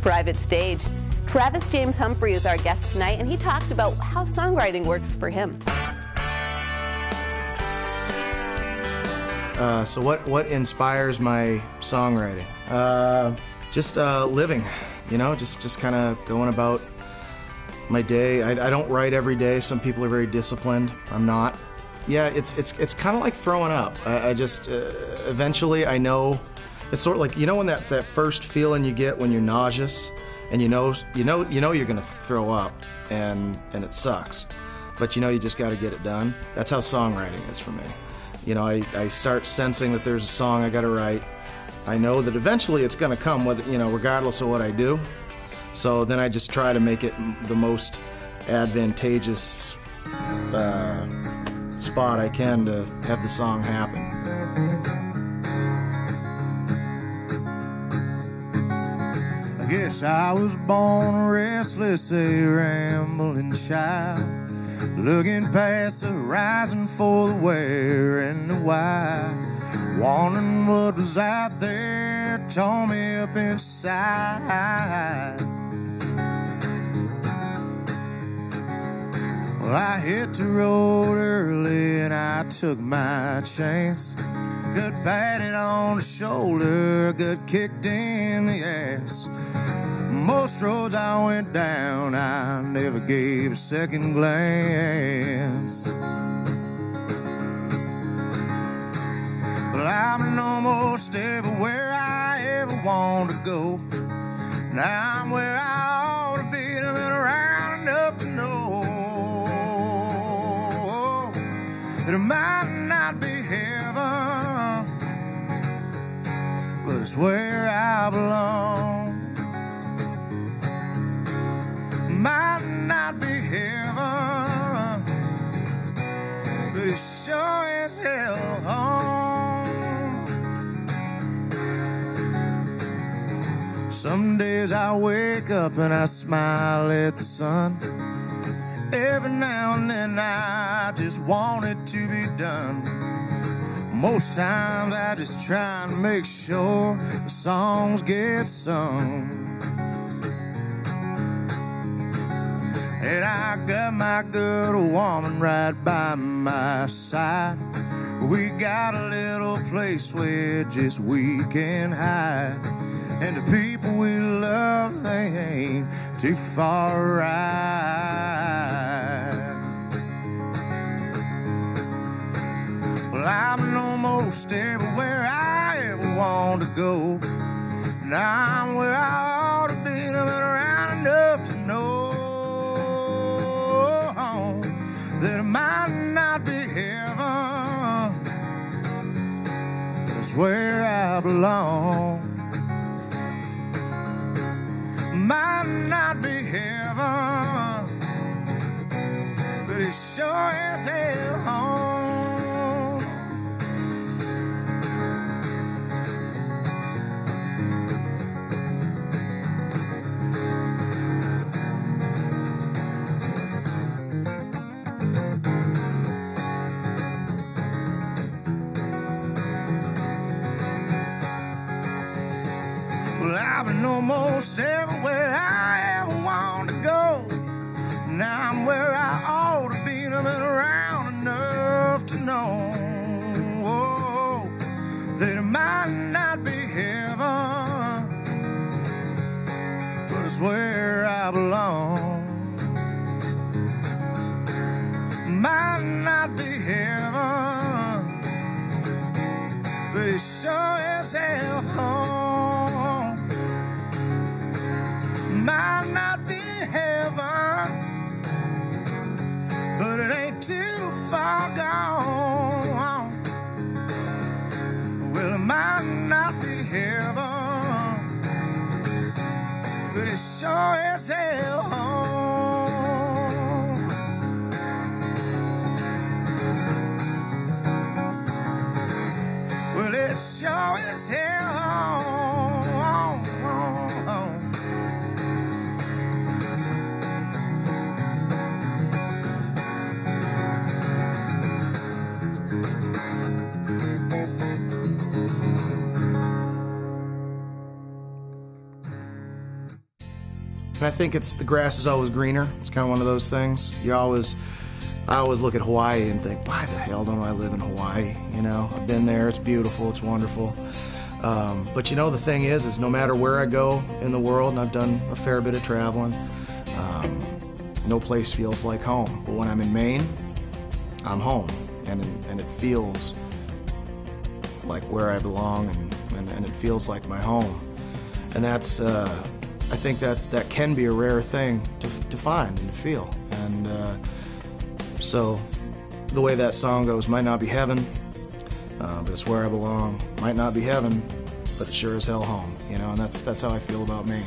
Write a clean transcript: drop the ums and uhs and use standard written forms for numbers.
Private Stage. Travis James Humphrey is our guest tonight, and he talked about how songwriting works for him. So what inspires my songwriting? Just living, you know, just kind of going about my day. I don't write every day. Some people are very disciplined. I'm not. Yeah, it's kind of like throwing up. I just eventually I know. It's sort of like, you know, when that first feeling you get when you're nauseous, and you know you're gonna throw up, and it sucks, but you know you just got to get it done. That's how songwriting is for me. You know, I start sensing that there's a song I got to write. I know that eventually it's gonna come, whether, you know, regardless of what I do. So then I just try to make it the most advantageous spot I can to have the song happen. I guess I was born a restless, a rambling child, looking past the horizon for the where and the why, wondering what was out there, tore me up inside. Well, I hit the road early and I took my chance. Got patted on the shoulder, got kicked in the ass. Most roads I went down, I never gave a second glance. Well, I'm almost everywhere I ever wanted to go. Now I'm where I ought to be, and I've been around enough to know that it might not be heaven, but it's where I belong. Might not be heaven, but it sure as hell home. Some days I wake up and I smile at the sun. Every now and then I just want it to be done. Most times I just try and make sure the songs get sung. And I got my good woman right by my side. We got a little place where just we can hide. And the people we love, they ain't too far right. Well, I'm almost everywhere I ever want to go. Now I'm where I ought to be, and I've been around enough to know that it might not be heaven, that's where I belong. Might not be heaven, but it sure as hell home. I've been almost everywhere I ever want to go. Now I'm where I ought to be, and I've been around enough to know that it might not be heaven, but it's where I belong. Might not be heaven, but it sure as hell home. Might not be heaven, but it ain't too far gone. Well, it might not be heaven, but it sure as hell home. Well, it sure as hell home. And I think it's the grass is always greener. It's kind of one of those things. I always look at Hawaii and think, why the hell don't I live in Hawaii? You know, I've been there. It's beautiful. It's wonderful. But you know, the thing is no matter where I go in the world, and I've done a fair bit of traveling, no place feels like home. But when I'm in Maine, I'm home, and it feels like where I belong, and it feels like my home. And that's, I think that can be a rare thing to find and to feel. And so the way that song goes, might not be heaven, but it's where I belong. Might not be heaven, but it's sure as hell home, you know, and that's how I feel about Maine.